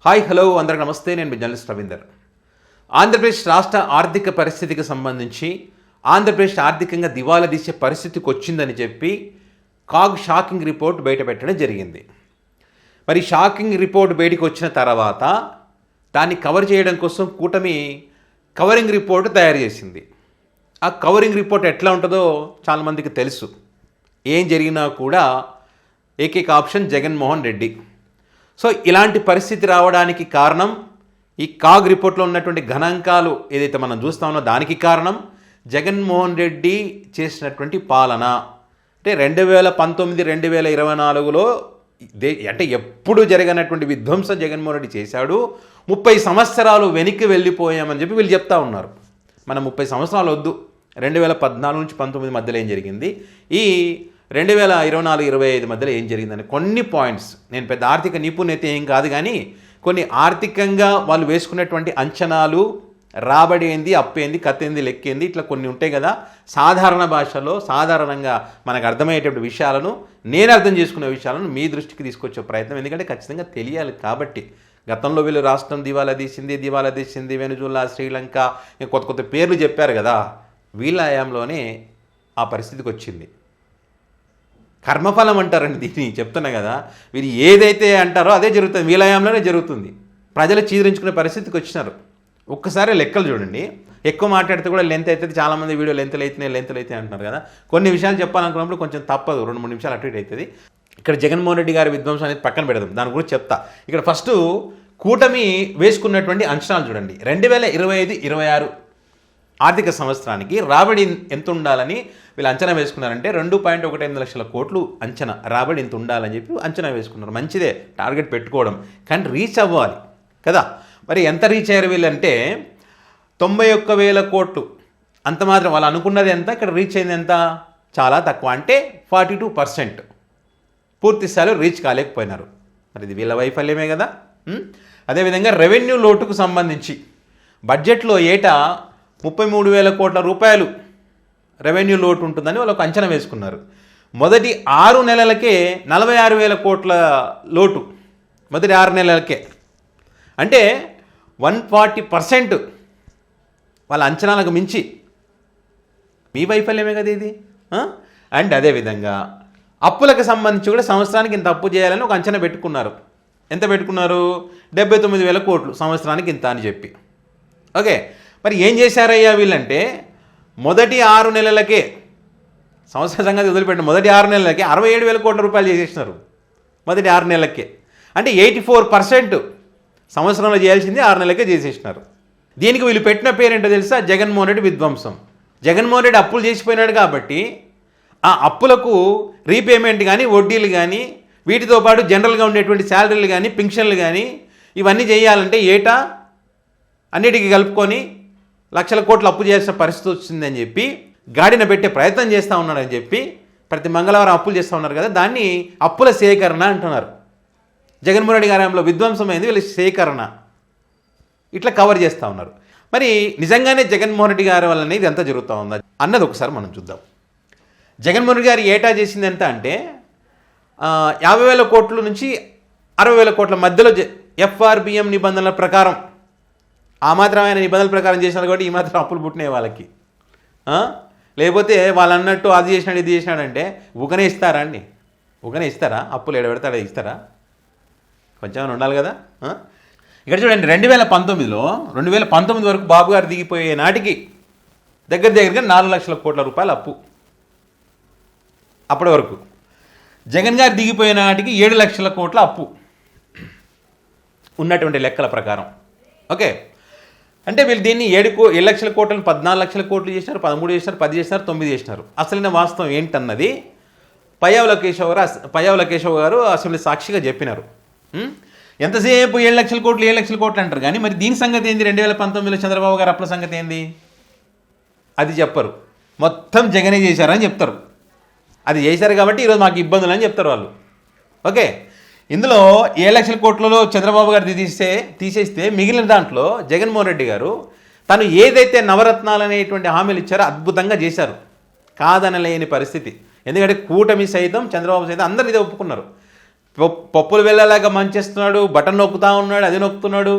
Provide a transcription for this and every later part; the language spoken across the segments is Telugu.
హాయ్ హలో అందరికీ నమస్తే. నేను మీ జర్నలిస్ట్ రవీందర్. ఆంధ్రప్రదేశ్ రాష్ట్ర ఆర్థిక పరిస్థితికి సంబంధించి ఆంధ్రప్రదేశ్ ఆర్థికంగా దివాలా తీసే పరిస్థితికి వచ్చిందని చెప్పి కాగ్ షాకింగ్ రిపోర్ట్ బయటపెట్టడం జరిగింది. మరి షాకింగ్ రిపోర్ట్ బయటకు వచ్చిన తర్వాత దాన్ని కవర్ చేయడం కోసం కూటమి కవరింగ్ రిపోర్ట్ తయారు చేసింది. ఆ కవరింగ్ రిపోర్ట్ ఎట్లా ఉంటుందో చాలామందికి తెలుసు. ఏం జరిగినా కూడా ఏకైక ఆప్షన్ జగన్మోహన్ రెడ్డి. సో ఇలాంటి పరిస్థితి రావడానికి కారణం ఈ కాగ్ రిపోర్ట్లో ఉన్నటువంటి గణాంకాలు ఏదైతే మనం చూస్తామో దానికి కారణం జగన్మోహన్ రెడ్డి చేసినటువంటి పాలన. అంటే 2019-2024లో అంటే ఎప్పుడు జరగనటువంటి విధ్వంసం జగన్మోహన్ రెడ్డి చేశాడు. 30 సంవత్సరాలు వెనక్కి వెళ్ళిపోయామని చెప్పి వీళ్ళు చెప్తా ఉన్నారు. మనం 30 సంవత్సరాలు వద్దు, 2014 నుంచి 19 మధ్యలో ఏం జరిగింది, ఈ 2024-25 మధ్యలో ఏం జరిగిందని కొన్ని పాయింట్స్, నేను పెద్ద ఆర్థిక నిపుణత ఏం కాదు కానీ కొన్ని ఆర్థికంగా వాళ్ళు వేసుకున్నటువంటి అంచనాలు, రాబడి ఏంది, అప్పేంది, కత్తేంది, లెక్కేంది, ఇట్లా కొన్ని ఉంటాయి కదా. సాధారణ భాషలో సాధారణంగా మనకు అర్థమయ్యేటువంటి విషయాలను, నేను అర్థం చేసుకునే విషయాలను మీ దృష్టికి తీసుకొచ్చే ప్రయత్నం, ఎందుకంటే ఖచ్చితంగా తెలియాలి కాబట్టి. గతంలో వీళ్ళు రాష్ట్రం దివాలా తీసింది, వెనుజులా, శ్రీలంక, కొత్త కొత్త పేర్లు చెప్పారు కదా. వీళ్ళ హయాంలోనే ఆ పరిస్థితికి వచ్చింది. కర్మఫలం అంటారండి దీన్ని, చెప్తున్నా కదా. వీరు ఏదైతే అంటారో అదే జరుగుతుంది, వీలయంలోనే జరుగుతుంది. ప్రజలు చీదరించుకునే పరిస్థితికి వచ్చినారు. ఒక్కసారి లెక్కలు చూడండి. ఎక్కువ మాట్లాడితే కూడా లెంత్ అవుతుంది. చాలామంది వీడియో లెంత్లు అయితే అంటున్నారు కదా. కొన్ని విషయాలు చెప్పాలనుకున్నప్పుడు కొంచెం తప్పదు, 2-3 నిమిషాలు అటు ఇటు అవుతుంది. ఇక్కడ జగన్మోహన్ రెడ్డి గారి విధ్వంసం అనేది పక్కన పెడదాం, దాని గురించి చెప్తా. ఇక్కడ ఫస్ట్ కూటమి వేసుకున్నటువంటి అంచనాలు చూడండి. 2025-26 ఆర్థిక సంవత్సరానికి రాబడి ఎంత ఉండాలని వీళ్ళు అంచనా వేసుకున్నారంటే 2.18 లక్షల కోట్లు అంచనా, రాబడి ఎంత ఉండాలని చెప్పి అంచనా వేసుకున్నారు. మంచిదే టార్గెట్ పెట్టుకోవడం, కానీ రీచ్ అవ్వాలి కదా. మరి ఎంత రీచ్ అయ్యారు వీళ్ళంటే 91,000 కోట్లు. అంత మాత్రం వాళ్ళు అనుకున్నది ఎంత, ఇక్కడ రీచ్ అయింది ఎంత, చాలా తక్కువ, అంటే 42% పూర్తి స్థాయిలో రీచ్ కాలేకపోయినారు. మరి ఇది వీళ్ళ వైఫల్యమే కదా. అదేవిధంగా రెవెన్యూ లోటుకు సంబంధించి బడ్జెట్లో ఏటా 33,000 కోట్ల రూపాయలు రెవెన్యూ లోటు ఉంటుందని వాళ్ళు ఒక అంచనా వేసుకున్నారు. మొదటి 6 నెలలకే 46,000 కోట్ల లోటు, మొదటి 6 నెలలకే. అంటే 140% వాళ్ళ అంచనాలకు మించి. మీ వైఫల్యమే కదా ఇది. అండ్ అదేవిధంగా అప్పులకు సంబంధించి కూడా సంవత్సరానికి ఇంత అప్పు చేయాలని ఒక అంచనా పెట్టుకున్నారు. ఎంత పెట్టుకున్నారు? 79,000 కోట్లు సంవత్సరానికి ఇంత అని చెప్పి. ఓకే, మరి ఏం చేశారయ్యా వీళ్ళంటే మొదటి 6 నెలలకే, సంవత్సర సంగతి వదిలిపెట్టి మొదటి 6 నెలలకే 67,000 కోట్ల రూపాయలు చేసేసినారు. మొదటి 6 నెలలకే అంటే 84% సంవత్సరంలో చేయాల్సింది 6 నెలలకే చేసేసినారు. దీనికి వీళ్ళు పెట్టిన పేరేంటో తెలుసా? జగన్మోహన్ రెడ్డి విధ్వంసం. జగన్మోహన్ రెడ్డి అప్పులు చేసిపోయినాడు కాబట్టి ఆ అప్పులకు రీపేమెంట్ కానీ, వడ్డీలు కానీ, వీటితో పాటు జనరల్గా ఉండేటువంటి శాలరీలు కానీ, పింఛన్లు కానీ, ఇవన్నీ చేయాలంటే ఏటా అన్నిటికీ కలుపుకొని లక్షల కోట్లు అప్పు చేసిన పరిస్థితి వచ్చిందని చెప్పి గాడిన పెట్టే ప్రయత్నం చేస్తూ ఉన్నాడని చెప్పి ప్రతి మంగళవారం అప్పులు చేస్తూ ఉన్నారు కదా. దాన్ని అప్పుల సేకరణ అంటున్నారు. జగన్మోహన్ రెడ్డి గారిలో విధ్వంసమైంది వీళ్ళ సేకరణ, ఇట్లా కవర్ చేస్తూ ఉన్నారు. మరి నిజంగానే జగన్మోహన్ రెడ్డి గారి వల్లనే ఇది ఎంత జరుగుతూ ఉందా అన్నది ఒకసారి మనం చూద్దాం. జగన్మోహన్ రెడ్డి గారు ఏటా చేసింది ఎంత అంటే 50,000 కోట్ల నుంచి 60,000 కోట్ల మధ్యలో FRBM నిబంధనల ప్రకారం, ఆ మాత్రం ఆయన నిబంధనల ప్రకారం చేసినారు కాబట్టి ఈ మాత్రం అప్పులు పుట్టినాయి వాళ్ళకి. లేకపోతే వాళ్ళు అన్నట్టు అది చేసినాడు ఇది చేసినాడంటే ఊకనే ఇస్తారా అండి? ఊకనే ఇస్తారా? అప్పులు ఎడబెడతాడా? ఇస్తారా? కొంచెం ఉండాలి కదా. ఇక్కడ చూడండి, 2019 వరకు బాబు గారు దిగిపోయే నాటికి దగ్గరగా 4 లక్షల కోట్ల రూపాయలు అప్పు. అప్పటి వరకు జగన్ గారు దిగిపోయే నాటికి 7 లక్షల కోట్ల అప్పు ఉన్నటువంటి లెక్కల ప్రకారం. ఓకే, అంటే వీళ్ళు దీన్ని 7 లక్షల కోట్లను 14 లక్షల కోట్లు చేసినారు, 13 చేసినారు, 10 చేసినారు, 9 చేసినారు. అసలైన వాస్తవం ఏంటన్నది పయ్యావుల కేశవ్ గారు అసెంబ్లీ సాక్షిగా చెప్పినారు. ఎంతసేపు 7 లక్షల కోట్లు అంటారు కానీ మరి దీని సంగతి ఏంది? 2019లో చంద్రబాబు గారు అప్పుల సంగతి ఏంది? అది చెప్పరు. మొత్తం జగనే చేశారని చెప్తారు. అది చేశారు కాబట్టి ఈరోజు మాకు ఇబ్బందులు అని చెప్తారు వాళ్ళు. ఓకే, ఇందులో 7 లక్షల కోట్లలో చంద్రబాబు గారు తీసేస్తే మిగిలిన దాంట్లో జగన్మోహన్ రెడ్డి గారు తను ఏదైతే నవరత్నాలు అనేటువంటి హామీలు ఇచ్చారో అద్భుతంగా చేశారు, కాదనలేని పరిస్థితి. ఎందుకంటే కూటమి సైతం, చంద్రబాబు సైతం అందరూ ఇదే ఒప్పుకున్నారు. పప్పులు వెళ్ళలాగా మంచేస్తున్నాడు, బటన్ నొక్కుతా ఉన్నాడు, అది నొక్కుతున్నాడు,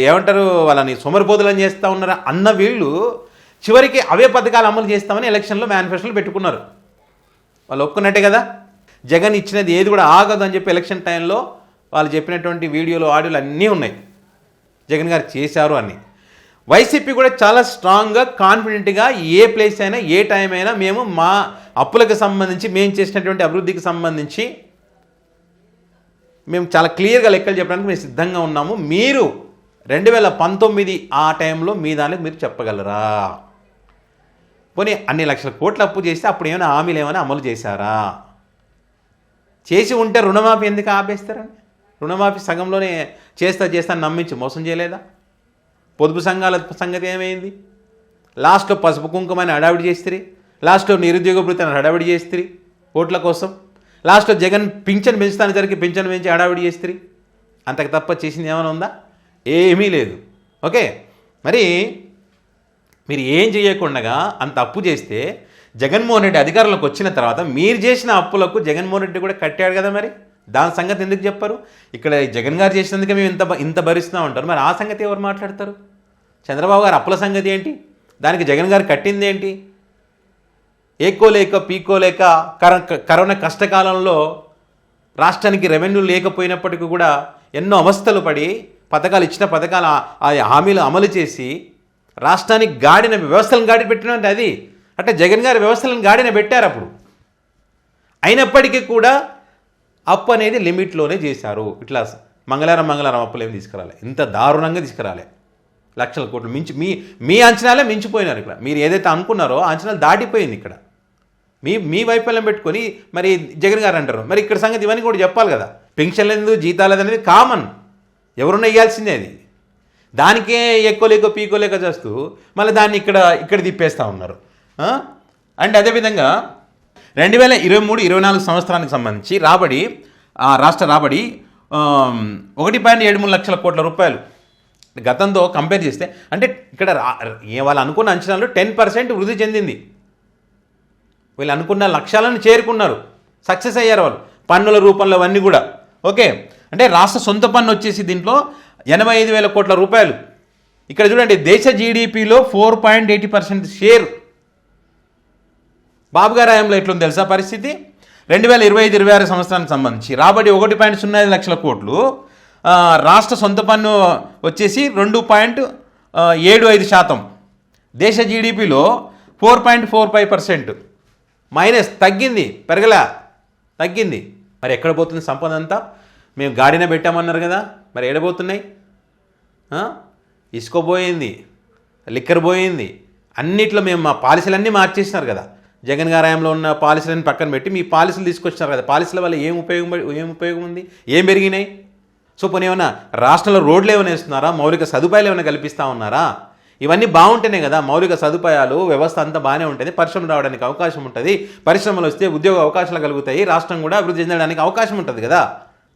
ఏమంటారు వాళ్ళని సోమరిపోతులని చేస్తూ ఉన్నారు అన్న వీళ్ళు చివరికి అవే పథకాలు అమలు చేస్తామని ఎలక్షన్లో మేనిఫెస్టోలు పెట్టుకున్నారు. వాళ్ళు ఒప్పుకున్నట్టే కదా. జగన్ ఇచ్చినది ఏది కూడా ఆగదు అని చెప్పి ఎలక్షన్ టైంలో వాళ్ళు చెప్పినటువంటి వీడియోలు ఆడియోలు అన్నీ ఉన్నాయి, జగన్ గారు చేశారు అని. వైసీపీ కూడా చాలా స్ట్రాంగ్గా కాన్ఫిడెంట్గా ఏ ప్లేస్ అయినా ఏ టైం అయినా మేము మా అప్పులకు సంబంధించి మేము చేసినటువంటి అభివృద్ధికి సంబంధించి మేము చాలా క్లియర్గా లెక్కలు చెప్పడానికి మేము సిద్ధంగా ఉన్నాము. మీరు 2019 ఆ టైంలో మీ దానికి మీరు చెప్పగలరా? పోనీ అన్ని లక్షల కోట్ల అప్పు చేస్తే అప్పుడు ఏమైనా హామీలు ఏమైనా అమలు చేశారా? చేసి ఉంటే రుణమాఫీ ఎందుకు ఆపేస్తారండి? రుణమాఫీ సగంలోనే చేస్తా నమ్మించి మోసం చేయలేదా? పొదుపు సంఘాల సంగతి ఏమైంది? లాస్ట్లో పసుపు కుంకుమని హడావిడి చేస్తుంది, లాస్ట్లో నిరుద్యోగ భృతిని హడావిడి చేస్తుంది ఓట్ల కోసం, లాస్ట్లో జగన్ పింఛన్ పెంచుతాను జరిగి పింఛన్ పెంచి హడావిడి చేస్తుంది. అంతకు తప్ప చేసింది ఏమైనా ఉందా? ఏమీ లేదు. ఓకే, మరి మీరు ఏం చేయకుండా అంత అప్పు చేస్తే జగన్మోహన్ రెడ్డి అధికారంలోకి వచ్చిన తర్వాత మీరు చేసిన అప్పులకు జగన్మోహన్ రెడ్డి కూడా కట్టాడు కదా, మరి దాని సంగతి ఎందుకు చెప్పరు? ఇక్కడ జగన్ గారు చేసినందుకే మేము ఇంత భరిస్తూ ఉంటారు, మరి ఆ సంగతి ఎవరు మాట్లాడతారు? చంద్రబాబు గారు అప్పుల సంగతి ఏంటి? దానికి జగన్ గారు కట్టింది ఏంటి? ఏకోలేక పీకోలేక కరోనా కష్టకాలంలో రాష్ట్రానికి రెవెన్యూ లేకపోయినప్పటికీ కూడా ఎన్నో అవస్థలు పడి ఇచ్చిన పథకాలు ఆ హామీలు అమలు చేసి రాష్ట్రానికి వ్యవస్థలను గాడి పెట్టినట్టు అది అంటే జగన్ గారి వ్యవస్థలను గాడిన పెట్టారు అప్పుడు. అయినప్పటికీ కూడా అప్పు అనేది లిమిట్లోనే చేశారు. ఇట్లా మంగళవారం అప్పులు ఏమి తీసుకురాలే, ఇంత దారుణంగా తీసుకురాలే. లక్షల కోట్లు మించి మీ అంచనాలే మించిపోయినారు. ఇక్కడ మీరు ఏదైతే అనుకున్నారో అంచనాలు దాటిపోయింది. ఇక్కడ మీ వైఫల్యం పెట్టుకొని మరి జగన్ గారు అంటారు. మరి ఇక్కడ సంగతి ఇవన్నీ కూడా చెప్పాలి కదా. పెన్షన్లు ఎందుకు, జీతాలు అనేది కామన్, ఎవరున్నా ఇవ్వాల్సిందే. అది దానికే ఎక్కువ పీకోలేక చేస్తూ మళ్ళీ దాన్ని ఇక్కడ తిప్పేస్తూ ఉన్నారు. అండ్ అదేవిధంగా 2023-24 సంవత్సరానికి సంబంధించి రాష్ట్ర రాబడి 1.73 లక్షల కోట్ల రూపాయలు గతంతో కంపేర్ చేస్తే, అంటే ఇక్కడ వాళ్ళు అనుకున్న అంచనాలు 10% వృద్ధి చెందింది. వీళ్ళు అనుకున్న లక్ష్యాలను చేరుకున్నారు, సక్సెస్ అయ్యారు వాళ్ళు పన్నుల రూపంలో అవన్నీ కూడా. ఓకే, అంటే రాష్ట్ర సొంత పన్ను వచ్చేసి దీంట్లో 85,000 కోట్ల రూపాయలు. ఇక్కడ చూడండి, దేశ జీడిపిలో 4.80% షేర్ బాబు గారి హయాంలో ఎట్లుంది తెలుసా పరిస్థితి? 2025-26 సంవత్సరానికి సంబంధించి రాబడి 1.05 లక్షల కోట్లు, రాష్ట్ర సొంత పన్ను వచ్చేసి 2.75%, దేశ జీడిపిలో 4.45% మైనస్, తగ్గింది, తగ్గింది. మరి ఎక్కడ పోతుంది సంపద అంతా? మేము గాడిన పెట్టామన్నారు కదా, మరి ఎడబోతున్నాయి? ఇసుక పోయింది, లిక్కర్ పోయింది, అన్నిట్లో మేము మా పాలసీలన్నీ మార్చేసినారు కదా. జగన్ గారి హయాంలో ఉన్న పాలసీలను పక్కన పెట్టి మీ పాలసీలు తీసుకొచ్చినారు కదా. పాలసీల వల్ల ఏం ఉపయోగం ఉంది? ఏం పెరిగినాయి? సో పోనీ ఏమన్నా రాష్ట్రంలో రోడ్లు ఏమైనా వేస్తున్నారా? మౌలిక సదుపాయాలు ఏమైనా కల్పిస్తూ ఉన్నారా? ఇవన్నీ బాగుంటేనే కదా మౌలిక సదుపాయాలు, వ్యవస్థ అంతా బాగానే ఉంటుంది, పరిశ్రమలు రావడానికి అవకాశం ఉంటుంది, పరిశ్రమలు వస్తే ఉద్యోగ అవకాశాలు కలుగుతాయి, రాష్ట్రం కూడా అభివృద్ధి చెందడానికి అవకాశం ఉంటుంది కదా.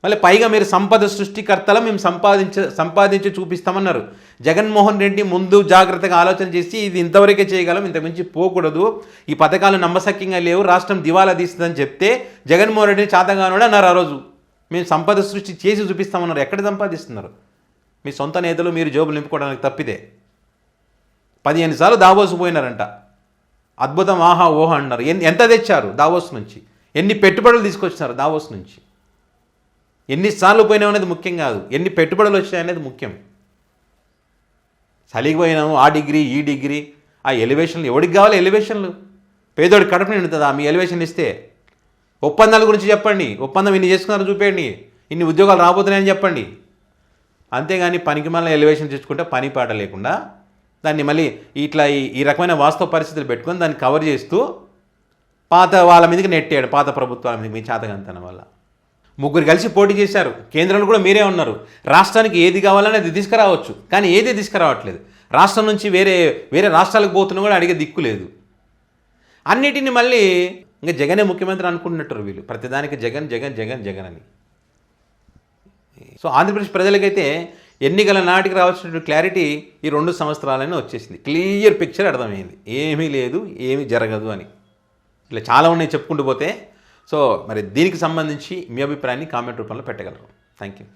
మళ్ళీ పైగా మీరు సంపద సృష్టికర్తలా మేము సంపాదించి చూపిస్తామన్నారు. జగన్మోహన్ రెడ్డి ముందు జాగ్రత్తగా ఆలోచన చేసి ఇది ఇంతవరకే చేయగలం, ఇంతకుమించి పోకూడదు, ఈ పథకాలు నమ్మశక్యంగా లేవు, రాష్ట్రం దివాలా తీస్తుందని చెప్తే జగన్మోహన్ రెడ్డిని చాతగానోడు అన్నారు. ఆ రోజు మేము సంపద సృష్టి చేసి చూపిస్తామన్నారు. ఎక్కడ సంపాదిస్తున్నారు? మీ సొంత నేతలు మీరు జోబులు నింపుకోవడానికి తప్పితే. 15 సార్లు దావోస్ పోయినారంట, అద్భుతం, ఆహా ఓహా అన్నారు. ఎంత తెచ్చారు దావోస్ నుంచి? ఎన్ని పెట్టుబడులు తీసుకొచ్చినారు దావోస్ నుంచి? ఎన్నిసార్లు పోయినావు అనేది ముఖ్యం కాదు, ఎన్ని పెట్టుబడులు వచ్చాయనేది ముఖ్యం. సలిగిపోయినాము, ఆ డిగ్రీ ఈ డిగ్రీ, ఆ ఎలివేషన్లు ఎవరికి కావాలి? ఎలివేషన్లు పేదోడి కడుపు నిండుతుందా మీ ఎలివేషన్ ఇస్తే? ఒప్పందాల గురించి చెప్పండి, ఒప్పందం ఇన్ని చేసుకున్నారో చూపేయండి, ఇన్ని ఉద్యోగాలు రాబోతున్నాయని చెప్పండి. అంతేగాని పనికి మళ్ళీ ఎలివేషన్ తెచ్చుకుంటే పని పాట లేకుండా దాన్ని మళ్ళీ ఇట్లా ఈ రకమైన వాస్తవ పరిస్థితులు పెట్టుకొని దాన్ని కవర్ చేస్తూ పాత వాళ్ళ మీదకి నెట్టాడు, పాత ప్రభుత్వాల మీదకి మీ చేతగంతనం వల్ల. 3 కలిసి పోటీ చేశారు, కేంద్రంలో కూడా మీరే ఉన్నారు. రాష్ట్రానికి ఏది కావాలని అది తీసుకురావచ్చు, కానీ ఏది తీసుకురావట్లేదు. రాష్ట్రం నుంచి వేరే రాష్ట్రాలకు పోతున్నా కూడా అడిగే దిక్కు లేదు. అన్నిటిని మళ్ళీ ఇంకా జగనే ముఖ్యమంత్రి అనుకుంటున్నట్టు వీళ్ళు, ప్రతిదానికి జగన్ జగన్ జగన్ జగన్ అని. సో ఆంధ్రప్రదేశ్ ప్రజలకైతే ఎన్నికల నాటికి రావాల్సిన క్లారిటీ ఈ 2 సంవత్సరాలనే వచ్చేసింది. క్లియర్ పిక్చర్ అర్థమైంది, ఏమీ లేదు, ఏమీ జరగదు అని. ఇట్లా చాలా ఉన్నాయి చెప్పుకుంటూ పోతే. సో మరి దీనికి సంబంధించి మీ అభిప్రాయాన్ని కామెంట్ రూపంలో పెట్టగలరు. Thank you.